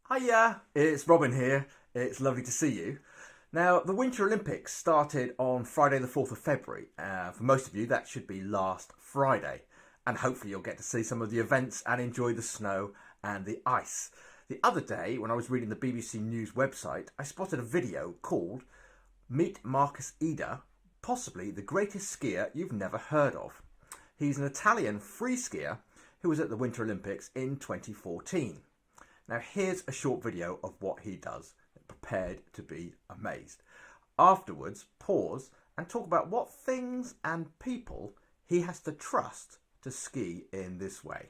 Hiya, it's Robin here. It's lovely to see you. Now, the Winter Olympics started on Friday the 4th of February. For most of you, that should be last Friday. And hopefully you'll get to see some of the events and enjoy the snow and the ice. The other day, when I was reading the BBC News website, I spotted a video called Meet Marcus Ida, possibly the greatest skier you've never heard of. He's an Italian free skier who was at the Winter Olympics in 2014. Now here's a short video of what he does, prepared to be amazed. Afterwards, pause and talk about what things and people he has to trust to ski in this way.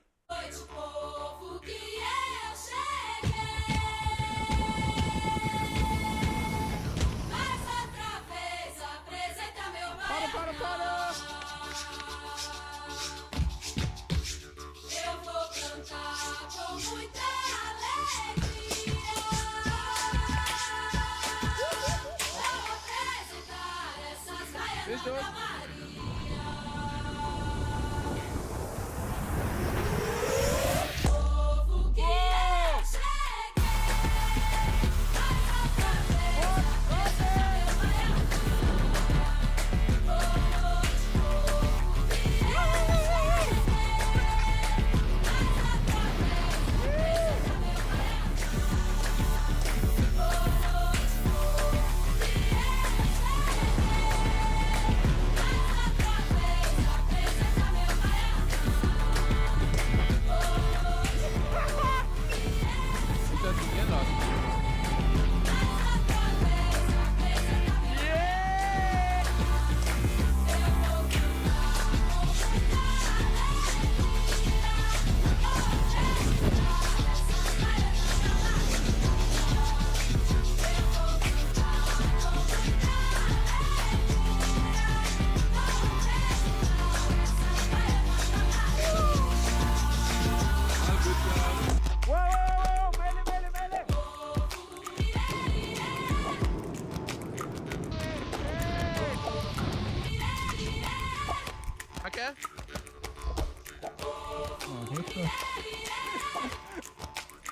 Okay.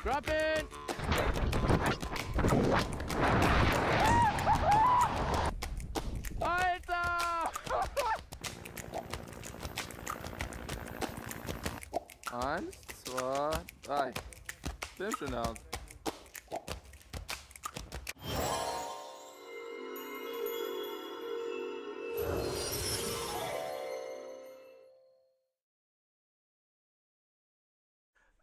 Drop in. Alter! 1, 2, 3. Stimmt schon aus.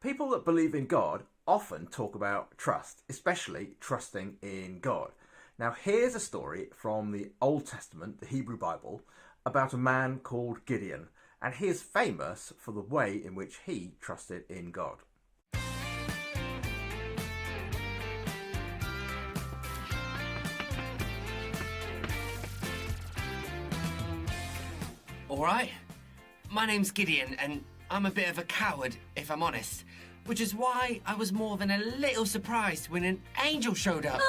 People that believe in God often talk about trust, especially trusting in God. Now here's a story from the Old Testament, the Hebrew Bible, about a man called Gideon, and he is famous for the way in which he trusted in God. Alright, my name's Gideon and I'm a bit of a coward, if I'm honest, which is why I was more than a little surprised when an angel showed up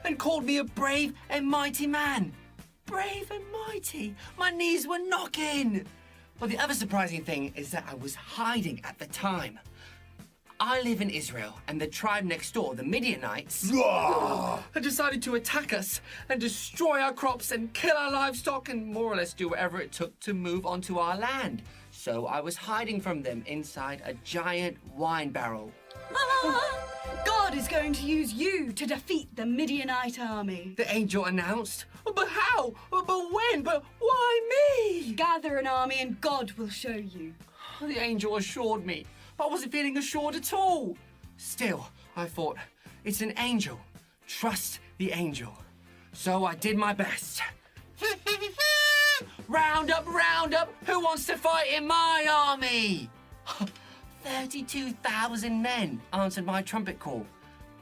and called me a brave and mighty man. Brave and mighty? My knees were knocking. Well, the other surprising thing is that I was hiding at the time. I live in Israel, and the tribe next door, the Midianites, had decided to attack us and destroy our crops and kill our livestock and more or less do whatever it took to move onto our land. So I was hiding from them inside a giant wine barrel. God is going to use you to defeat the Midianite army. The angel announced. But how? But when? But why me? Gather an army and God will show you. The angel assured me, but I wasn't feeling assured at all. Still, I thought, it's an angel. Trust the angel. So I did my best. Round up, who wants to fight in my army? 32,000 men answered my trumpet call.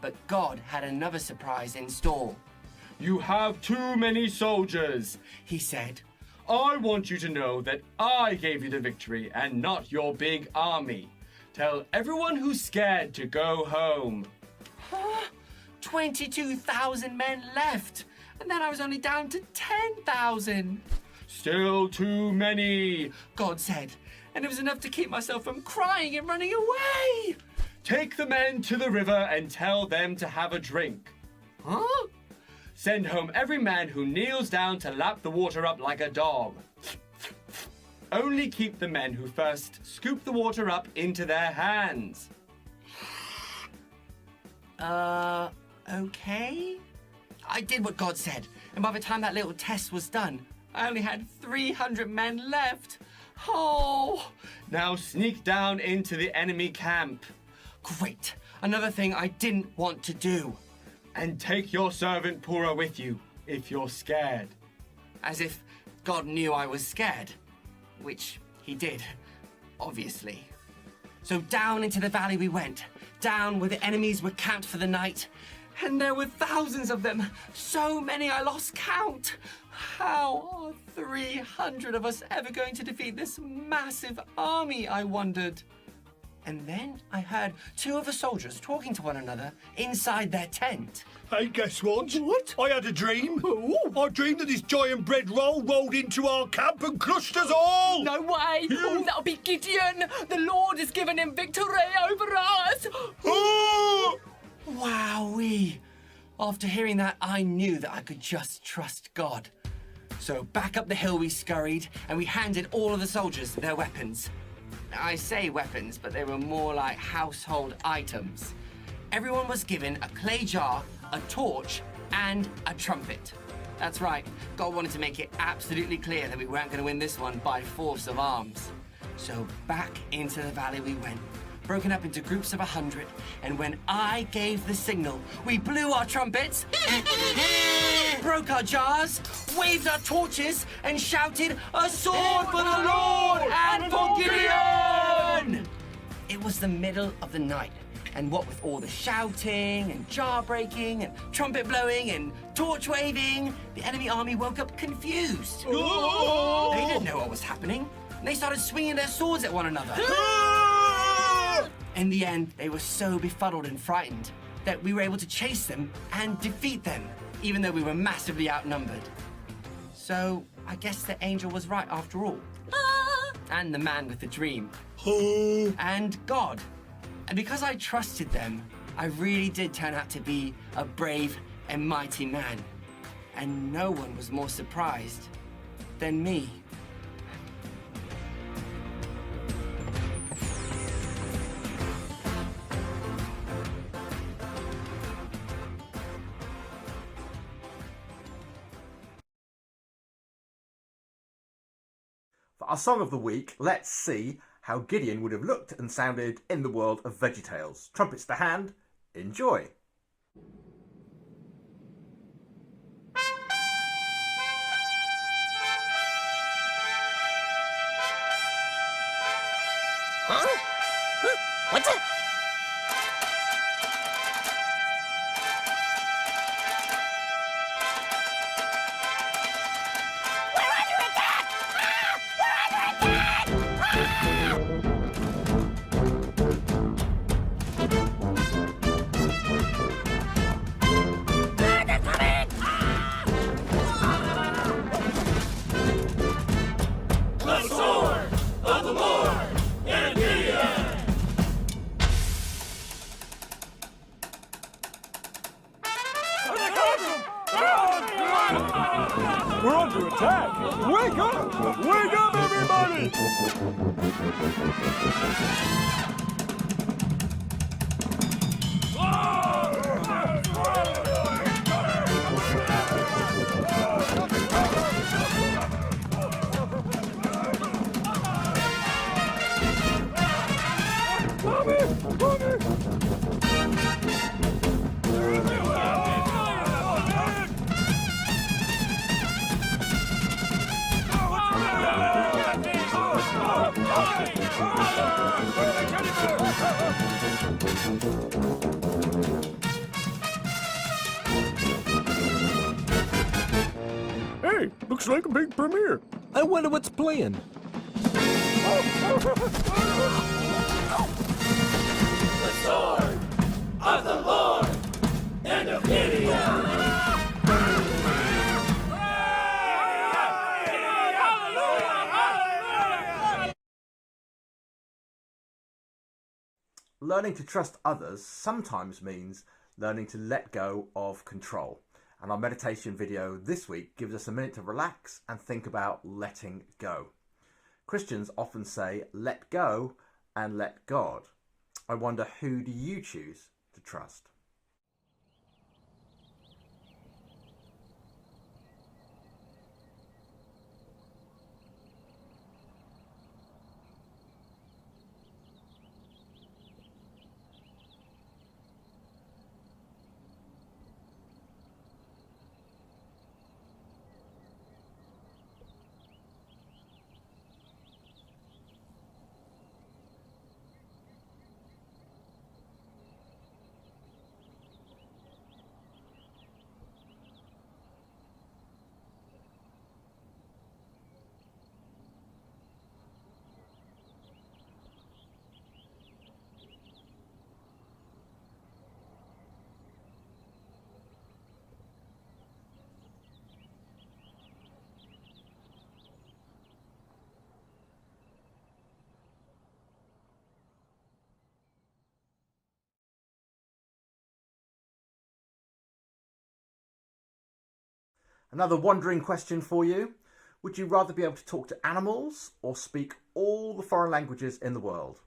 But God had another surprise in store. You have too many soldiers, He said. I want you to know that I gave you the victory and not your big army. Tell everyone who's scared to go home. 22,000 men left, and then I was only down to 10,000. Still too many. God said, and it was enough to keep myself from crying and running away. Take the men to the river and tell them to have a drink. Huh? Send home every man who kneels down to lap the water up like a dog. Only keep the men who first scoop the water up into their hands. Okay? I did what God said, and by the time that little test was done, I only had 300 men left. Oh! Now sneak down into the enemy camp. Great. Another thing I didn't want to do. And take your servant Pura with you, if you're scared. As if God knew I was scared. Which he did, obviously. So down into the valley we went, down where the enemies were camped for the night. And there were thousands of them, so many I lost count. How are 300 of us ever going to defeat this massive army, I wondered. And then I heard two of the soldiers talking to one another inside their tent. Hey, guess what? What? I had a dream. I dreamed that this giant bread roll rolled into our camp and crushed us all. No way! Oh, that'll be Gideon! The Lord has given him victory over us! Wowee! After hearing that, I knew that I could just trust God. So back up the hill we scurried, and we handed all of the soldiers their weapons. I say weapons, but they were more like household items. Everyone was given a clay jar, a torch, and a trumpet. That's right, God wanted to make it absolutely clear that we weren't going to win this one by force of arms. So back into the valley we went, broken up into groups of 100, and when I gave the signal, we blew our trumpets, broke our jars, waved our torches, and shouted, "A sword for the Lord and for Gideon!" It was the middle of the night, and what with all the shouting and jar breaking and trumpet blowing and torch waving, the enemy army woke up confused. They didn't know what was happening, and they started swinging their swords at one another. In the end, they were so befuddled and frightened that we were able to chase them and defeat them, even though we were massively outnumbered. So, I guess the angel was right after all. And the man with the dream. And God. And because I trusted them, I really did turn out to be a brave and mighty man. And no one was more surprised than me. For our song of the week, let's see how Gideon would have looked and sounded in the world of VeggieTales. Trumpets to hand, enjoy. What's it? We're under attack! Wake up! Wake up, everybody! Hey, looks like a big premiere. I wonder what's playing. The sword of the Lord and of Gideon! learning to trust others sometimes means learning to let go of control. And our meditation video this week gives us a minute to relax and think about letting go. Christians often say, let go and let God. I wonder, who do you choose to trust? Another wondering question for you. Would you rather be able to talk to animals or speak all the foreign languages in the world?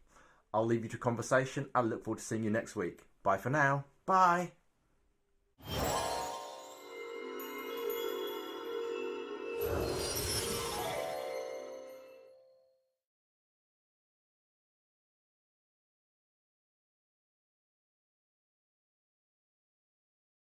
I'll leave you to conversation. I look forward to seeing you next week. Bye for now. Bye.